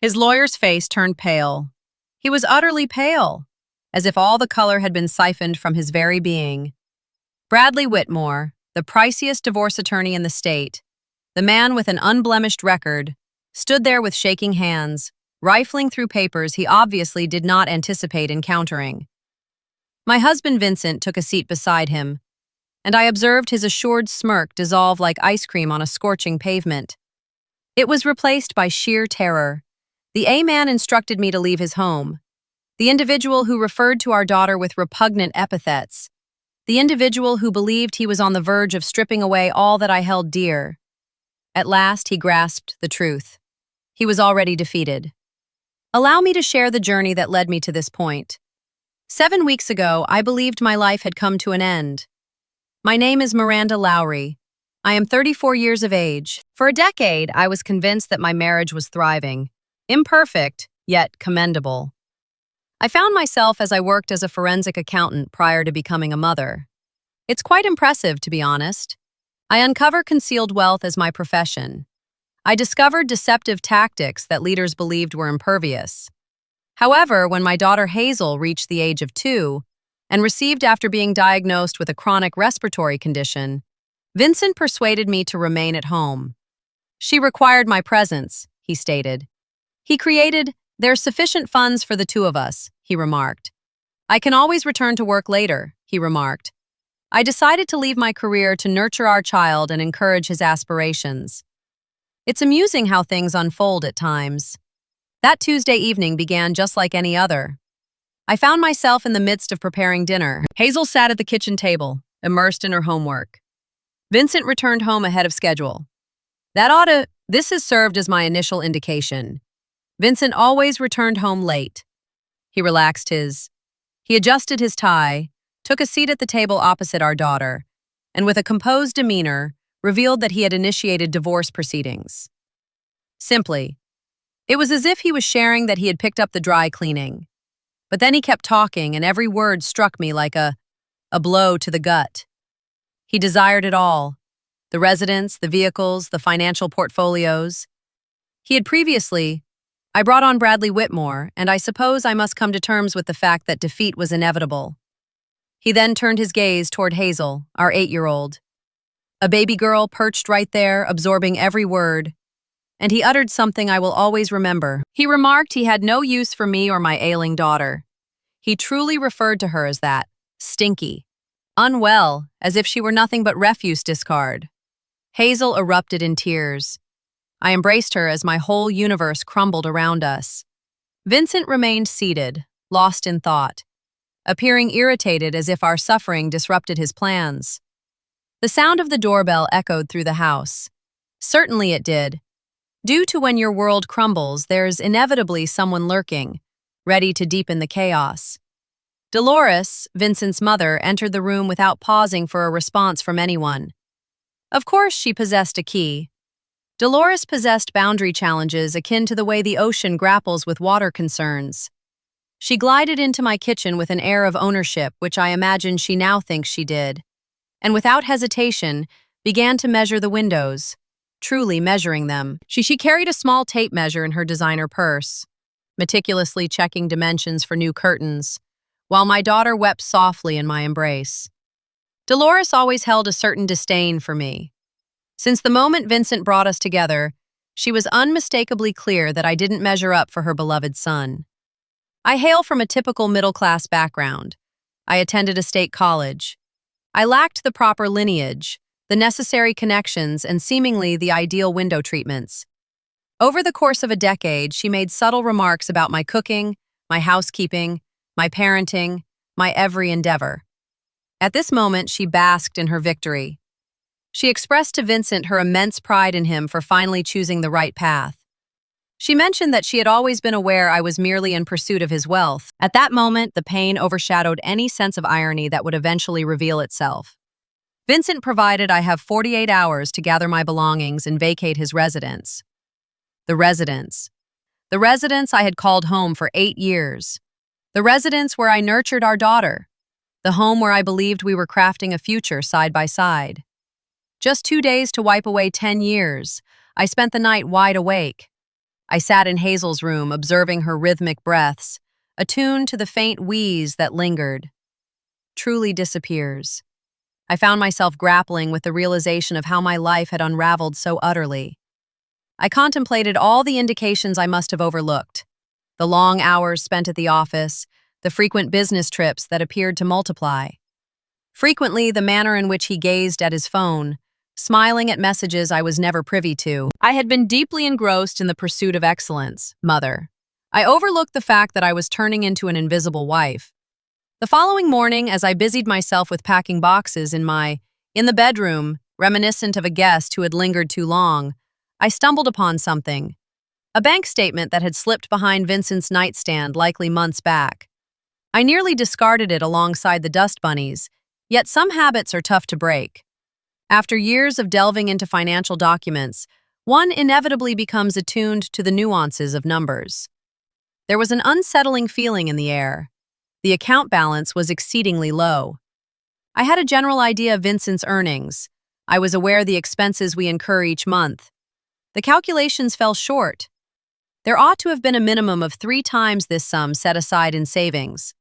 His lawyer's face turned pale. He was utterly pale, as if all the color had been siphoned from his very being. Bradley Whitmore, the priciest divorce attorney in the state, the man with an unblemished record, stood there with shaking hands, rifling through papers he obviously did not anticipate encountering. My husband Vincent took a seat beside him, and I observed his assured smirk dissolve like ice cream on a scorching pavement. It was replaced by sheer terror. The A-man instructed me to leave his home. The individual who referred to our daughter with repugnant epithets. The individual who believed he was on the verge of stripping away all that I held dear. At last, he grasped the truth. He was already defeated. Allow me to share the journey that led me to this point. 7 weeks ago, I believed my life had come to an end. My name is Miranda Lowry. I am 34 years of age. For a decade, I was convinced that my marriage was thriving. Imperfect, yet commendable. I found myself as I worked as a forensic accountant prior to becoming a mother. It's quite impressive, to be honest. I uncover concealed wealth as my profession. I discovered deceptive tactics that leaders believed were impervious. However, when my daughter Hazel reached the age of 2 and received after being diagnosed with a chronic respiratory condition, Vincent persuaded me to remain at home. She required my presence, he stated. He created, "There's sufficient funds for the two of us," he remarked. "I can always return to work later," he remarked. I decided to leave my career to nurture our child and encourage his aspirations. It's amusing how things unfold at times. That Tuesday evening began just like any other. I found myself in the midst of preparing dinner. Hazel sat at the kitchen table, immersed in her homework. Vincent returned home ahead of schedule. This has served as my initial indication. Vincent always returned home late. He adjusted his tie, took a seat at the table opposite our daughter, and with a composed demeanor, revealed that he had initiated divorce proceedings. Simply, it was as if he was sharing that he had picked up the dry cleaning. But then he kept talking, and every word struck me like a blow to the gut. He desired it all: the residence, the vehicles, the financial portfolios. I brought on Bradley Whitmore, and I suppose I must come to terms with the fact that defeat was inevitable. He then turned his gaze toward Hazel, our 8-year-old. A baby girl perched right there, absorbing every word. And he uttered something I will always remember. He remarked he had no use for me or my ailing daughter. He truly referred to her as that, stinky, unwell, as if she were nothing but refuse discard. Hazel erupted in tears. I embraced her as my whole universe crumbled around us. Vincent remained seated, lost in thought, appearing irritated as if our suffering disrupted his plans. The sound of the doorbell echoed through the house. Certainly it did. Due to when your world crumbles, there's inevitably someone lurking, ready to deepen the chaos. Dolores, Vincent's mother, entered the room without pausing for a response from anyone. Of course, she possessed a key. Dolores possessed boundary challenges akin to the way the ocean grapples with water concerns. She glided into my kitchen with an air of ownership, which I imagine she now thinks she did, and without hesitation began to measure the windows, truly measuring them. She carried a small tape measure in her designer purse, meticulously checking dimensions for new curtains, while my daughter wept softly in my embrace. Dolores always held a certain disdain for me. Since the moment Vincent brought us together, she was unmistakably clear that I didn't measure up for her beloved son. I hail from a typical middle-class background. I attended a state college. I lacked the proper lineage, the necessary connections, and seemingly the ideal window treatments. Over the course of a decade, she made subtle remarks about my cooking, my housekeeping, my parenting, my every endeavor. At this moment, she basked in her victory. She expressed to Vincent her immense pride in him for finally choosing the right path. She mentioned that she had always been aware I was merely in pursuit of his wealth. At that moment, the pain overshadowed any sense of irony that would eventually reveal itself. Vincent provided I have 48 hours to gather my belongings and vacate his residence. The residence. The residence I had called home for 8 years. The residence where I nurtured our daughter. The home where I believed we were crafting a future side by side. Just 2 days to wipe away 10 years. I spent the night wide awake. I sat in Hazel's room, observing her rhythmic breaths, attuned to the faint wheeze that lingered. Truly disappears. I found myself grappling with the realization of how my life had unraveled so utterly. I contemplated all the indications I must have overlooked. The long hours spent at the office, the frequent business trips that appeared to multiply. Frequently, the manner in which he gazed at his phone, smiling at messages I was never privy to. I had been deeply engrossed in the pursuit of excellence, mother. I overlooked the fact that I was turning into an invisible wife. The following morning, as I busied myself with packing boxes in the bedroom, reminiscent of a guest who had lingered too long, I stumbled upon something. A bank statement that had slipped behind Vincent's nightstand likely months back. I nearly discarded it alongside the dust bunnies, yet some habits are tough to break. After years of delving into financial documents, one inevitably becomes attuned to the nuances of numbers. There was an unsettling feeling in the air. The account balance was exceedingly low. I had a general idea of Vincent's earnings. I was aware of the expenses we incur each month. The calculations fell short. There ought to have been a minimum of 3 times this sum set aside in savings.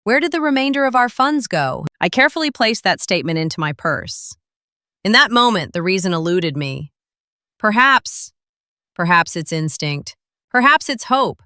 Where did the remainder of our funds go? I carefully placed that statement into my purse. In that moment, the reason eluded me. Perhaps it's instinct. Perhaps it's hope.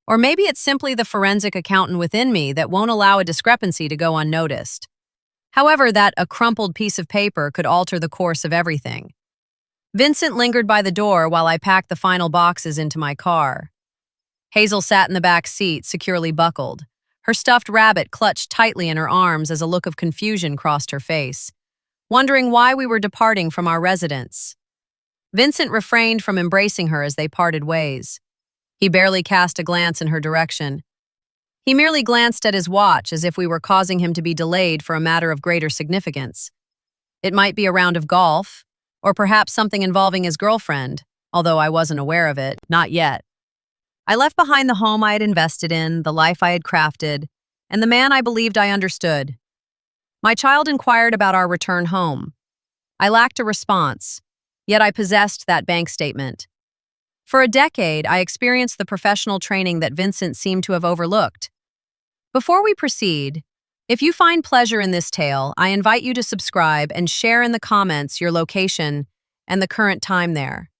Or maybe it's simply the forensic accountant within me that won't allow a discrepancy to go unnoticed. However, a crumpled piece of paper could alter the course of everything. Vincent lingered by the door while I packed the final boxes into my car. Hazel sat in the back seat, securely buckled. Her stuffed rabbit clutched tightly in her arms as a look of confusion crossed her face, wondering why we were departing from our residence. Vincent refrained from embracing her as they parted ways. He barely cast a glance in her direction. He merely glanced at his watch as if we were causing him to be delayed for a matter of greater significance. It might be a round of golf, or perhaps something involving his girlfriend, although I wasn't aware of it, not yet. I left behind the home I had invested in, the life I had crafted, and the man I believed I understood. My child inquired about our return home. I lacked a response, yet I possessed that bank statement. For a decade, I experienced the professional training that Vincent seemed to have overlooked. Before we proceed, if you find pleasure in this tale, I invite you to subscribe and share in the comments your location and the current time there.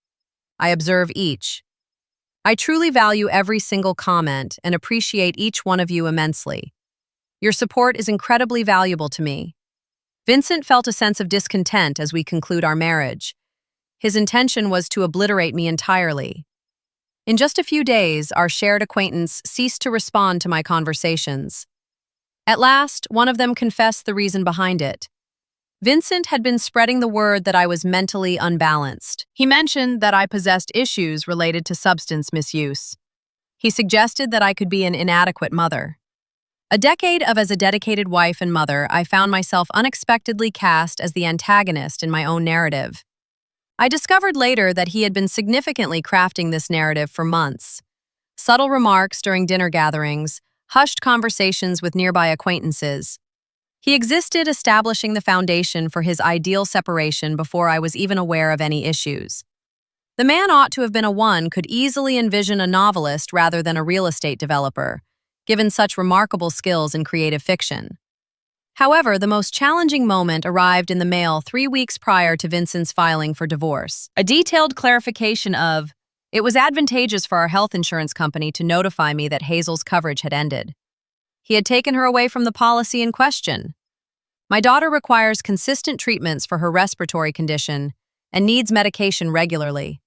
I observe each. I truly value every single comment and appreciate each one of you immensely. Your support is incredibly valuable to me. Vincent felt a sense of discontent as we conclude our marriage. His intention was to obliterate me entirely. In just a few days, our shared acquaintance ceased to respond to my conversations. At last, one of them confessed the reason behind it. Vincent had been spreading the word that I was mentally unbalanced. He mentioned that I possessed issues related to substance misuse. He suggested that I could be an inadequate mother. A decade as a dedicated wife and mother, I found myself unexpectedly cast as the antagonist in my own narrative. I discovered later that he had been significantly crafting this narrative for months. Subtle remarks during dinner gatherings, hushed conversations with nearby acquaintances. He existed establishing the foundation for his ideal separation before I was even aware of any issues. The man ought to have been could easily envision a novelist rather than a real estate developer, given such remarkable skills in creative fiction. However, the most challenging moment arrived in the mail 3 weeks prior to Vincent's filing for divorce. A detailed clarification of, it was advantageous for our health insurance company to notify me that Hazel's coverage had ended. He had taken her away from the policy in question. My daughter requires consistent treatments for her respiratory condition and needs medication regularly.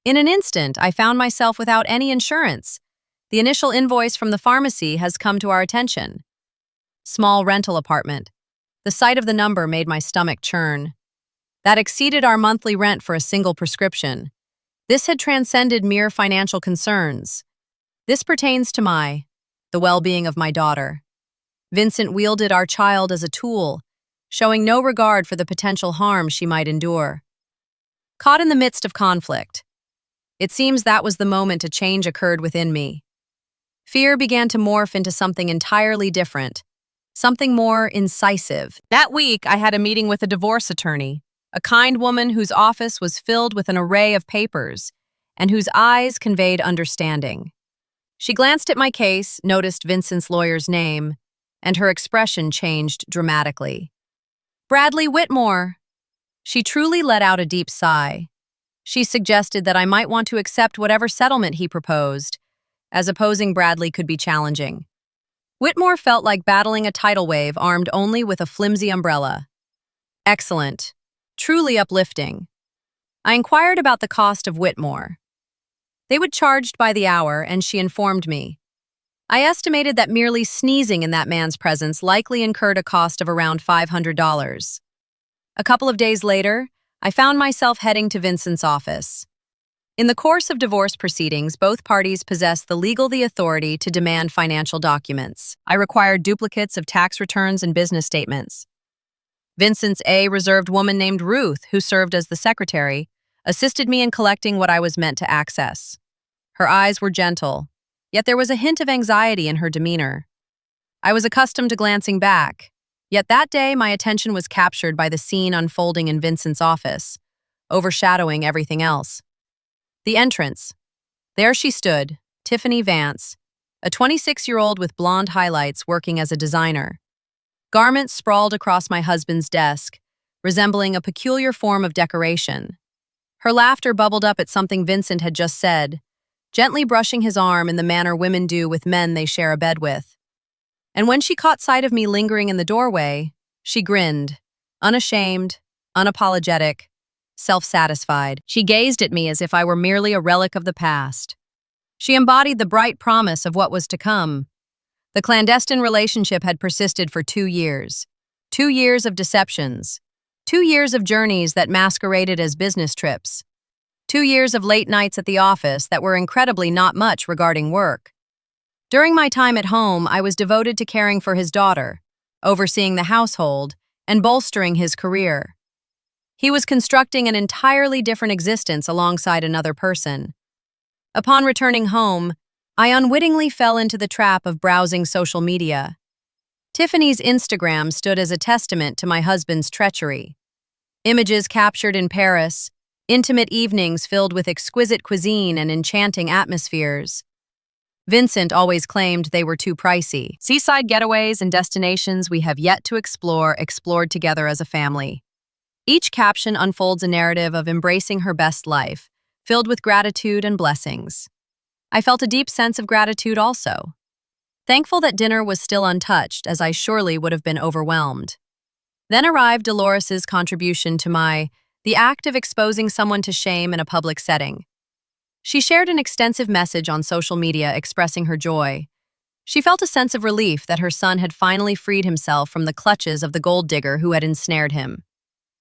In an instant, I found myself without any insurance. The initial invoice from the pharmacy has come to our attention. Small rental apartment. The sight of the number made my stomach churn. That exceeded our monthly rent for a single prescription. This had transcended mere financial concerns. This pertains to the well-being of my daughter. Vincent wielded our child as a tool, showing no regard for the potential harm she might endure. Caught in the midst of conflict, it seems that was the moment a change occurred within me. Fear began to morph into something entirely different, something more incisive. That week, I had a meeting with a divorce attorney, a kind woman whose office was filled with an array of papers, and whose eyes conveyed understanding. She glanced at my case, noticed Vincent's lawyer's name, and her expression changed dramatically. "Bradley Whitmore!" She truly let out a deep sigh. She suggested that I might want to accept whatever settlement he proposed, as opposing Bradley could be challenging. Whitmore felt like battling a tidal wave armed only with a flimsy umbrella. Excellent. Truly uplifting. I inquired about the cost of Whitmore. They would charge by the hour, and she informed me. I estimated that merely sneezing in that man's presence likely incurred a cost of around $500. A couple of days later, I found myself heading to Vincent's office. In the course of divorce proceedings, both parties possessed the authority to demand financial documents. I required duplicates of tax returns and business statements. Vincent's reserved woman named Ruth, who served as the secretary, assisted me in collecting what I was meant to access. Her eyes were gentle, yet there was a hint of anxiety in her demeanor. I was accustomed to glancing back, yet that day my attention was captured by the scene unfolding in Vincent's office, overshadowing everything else. The entrance. There she stood, Tiffany Vance, a 26-year-old with blonde highlights working as a designer. Garments sprawled across my husband's desk, resembling a peculiar form of decoration. Her laughter bubbled up at something Vincent had just said, gently brushing his arm in the manner women do with men they share a bed with. And when she caught sight of me lingering in the doorway, she grinned, unashamed, unapologetic, self-satisfied. She gazed at me as if I were merely a relic of the past. She embodied the bright promise of what was to come. The clandestine relationship had persisted for 2 years. 2 years of deceptions. 2 years of journeys that masqueraded as business trips. 2 years of late nights at the office that were incredibly not much regarding work. During my time at home, I was devoted to caring for his daughter, overseeing the household, and bolstering his career. He was constructing an entirely different existence alongside another person. Upon returning home, I unwittingly fell into the trap of browsing social media. Tiffany's Instagram stood as a testament to my husband's treachery. Images captured in Paris, intimate evenings filled with exquisite cuisine and enchanting atmospheres. Vincent always claimed they were too pricey. Seaside getaways and destinations we have yet to explore, explored together as a family. Each caption unfolds a narrative of embracing her best life, filled with gratitude and blessings. I felt a deep sense of gratitude also. Thankful that dinner was still untouched, as I surely would have been overwhelmed. Then arrived Dolores's contribution to the act of exposing someone to shame in a public setting. She shared an extensive message on social media expressing her joy. She felt a sense of relief that her son had finally freed himself from the clutches of the gold digger who had ensnared him.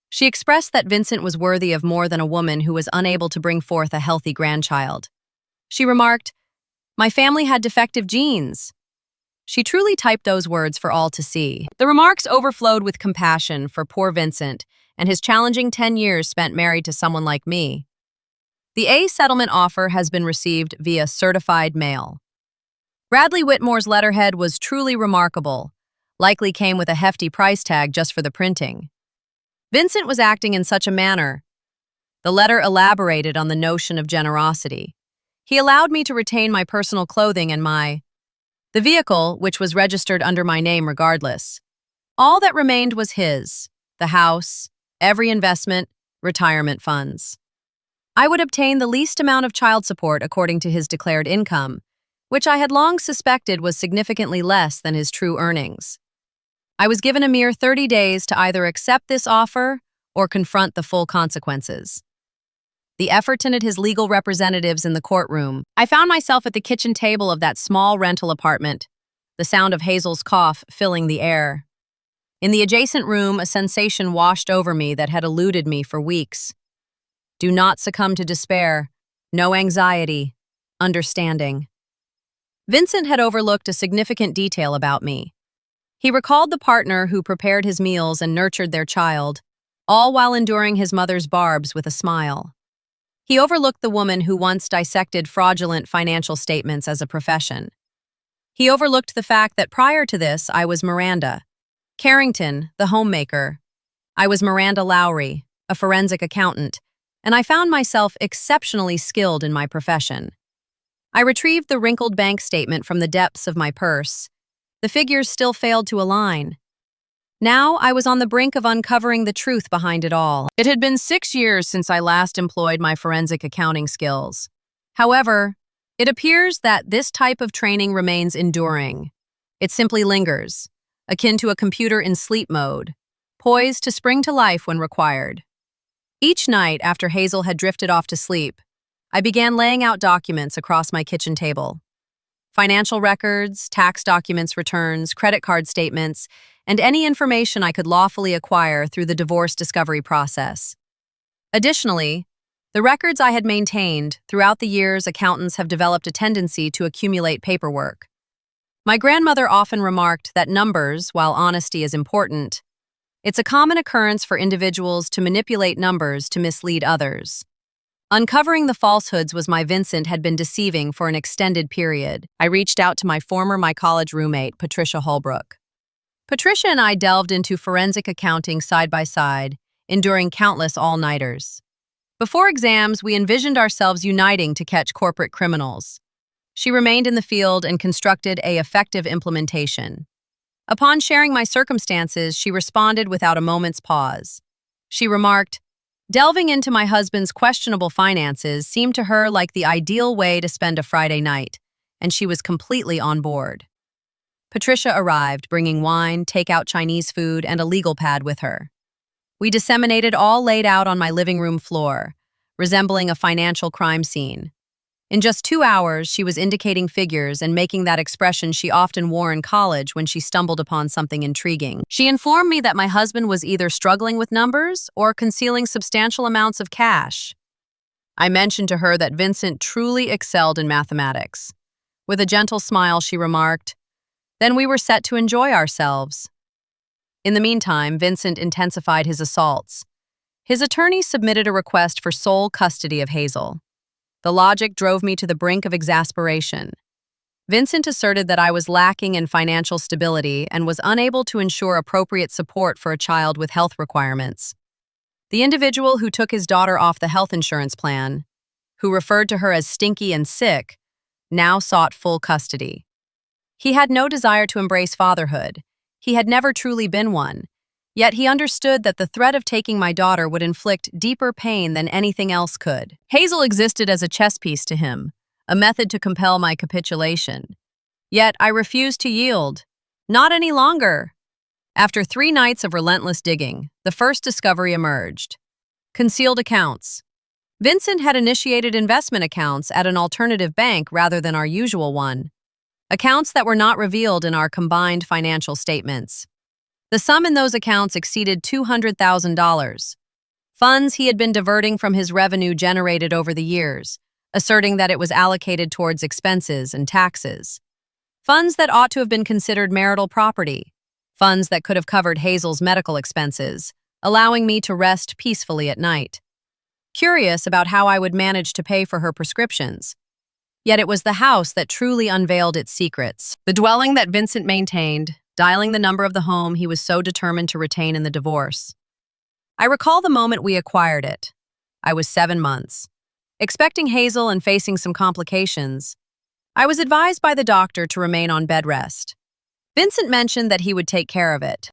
She expressed that Vincent was worthy of more than a woman who was unable to bring forth a healthy grandchild. She remarked, "My family had defective genes." She truly typed those words for all to see. The remarks overflowed with compassion for poor Vincent and his challenging 10 years spent married to someone like me. The settlement offer has been received via certified mail. Bradley Whitmore's letterhead was truly remarkable, likely came with a hefty price tag just for the printing. Vincent was acting in such a manner. The letter elaborated on the notion of generosity. He allowed me to retain my personal clothing and the vehicle, which was registered under my name regardless. All that remained was his, the house, every investment, retirement funds. I would obtain the least amount of child support according to his declared income, which I had long suspected was significantly less than his true earnings. I was given a mere 30 days to either accept this offer or confront the full consequences. The effort and his legal representatives in the courtroom. I found myself at the kitchen table of that small rental apartment, the sound of Hazel's cough filling the air. In the adjacent room, a sensation washed over me that had eluded me for weeks. Do not succumb to despair. No anxiety. Understanding. Vincent had overlooked a significant detail about me. He recalled the partner who prepared his meals and nurtured their child, all while enduring his mother's barbs with a smile. He overlooked the woman who once dissected fraudulent financial statements as a profession. He overlooked the fact that prior to this, I was Miranda Carrington, the homemaker. I was Miranda Lowry, a forensic accountant, and I found myself exceptionally skilled in my profession. I retrieved the wrinkled bank statement from the depths of my purse. The figures still failed to align. Now I was on the brink of uncovering the truth behind it all. It had been 6 years since I last employed my forensic accounting skills. However, it appears that this type of training remains enduring. It simply lingers, akin to a computer in sleep mode, poised to spring to life when required. Each night after Hazel had drifted off to sleep, I began laying out documents across my kitchen table. Financial records, tax documents, returns, credit card statements, and any information I could lawfully acquire through the divorce discovery process. Additionally, the records I had maintained throughout the years, accountants have developed a tendency to accumulate paperwork. My grandmother often remarked that numbers, while honesty is important, it's a common occurrence for individuals to manipulate numbers to mislead others. Uncovering the falsehoods was my Vincent had been deceiving for an extended period. I reached out to my college roommate, Patricia Holbrook. Patricia and I delved into forensic accounting side by side, enduring countless all-nighters. Before exams, we envisioned ourselves uniting to catch corporate criminals. She remained in the field and constructed an effective implementation. Upon sharing my circumstances, she responded without a moment's pause. She remarked, "Delving into my husband's questionable finances seemed to her like the ideal way to spend a Friday night, and she was completely on board." Patricia arrived, bringing wine, takeout Chinese food, and a legal pad with her. We disseminated all laid out on my living room floor, resembling a financial crime scene. In just 2 hours, she was indicating figures and making that expression she often wore in college when she stumbled upon something intriguing. She informed me that my husband was either struggling with numbers or concealing substantial amounts of cash. I mentioned to her that Vincent truly excelled in mathematics. With a gentle smile, she remarked, "Then we were set to enjoy ourselves." In the meantime, Vincent intensified his assaults. His attorney submitted a request for sole custody of Hazel. The logic drove me to the brink of exasperation. Vincent asserted that I was lacking in financial stability and was unable to ensure appropriate support for a child with health requirements. The individual who took his daughter off the health insurance plan, who referred to her as stinky and sick, now sought full custody. He had no desire to embrace fatherhood. He had never truly been one. Yet he understood that the threat of taking my daughter would inflict deeper pain than anything else could. Hazel existed as a chess piece to him, a method to compel my capitulation. Yet I refused to yield. Not any longer. After 3 nights of relentless digging, the first discovery emerged. Concealed accounts. Vincent had initiated investment accounts at an alternative bank rather than our usual one. Accounts that were not revealed in our combined financial statements. The sum in those accounts exceeded $200,000. Funds he had been diverting from his revenue generated over the years, asserting that it was allocated towards expenses and taxes. Funds that ought to have been considered marital property. Funds that could have covered Hazel's medical expenses, allowing me to rest peacefully at night. Curious about how I would manage to pay for her prescriptions. Yet it was the house that truly unveiled its secrets. The dwelling that Vincent maintained, dialing the number of the home he was so determined to retain in the divorce. I recall the moment we acquired it. I was 7 months. Expecting Hazel and facing some complications, I was advised by the doctor to remain on bed rest. Vincent mentioned that he would take care of it.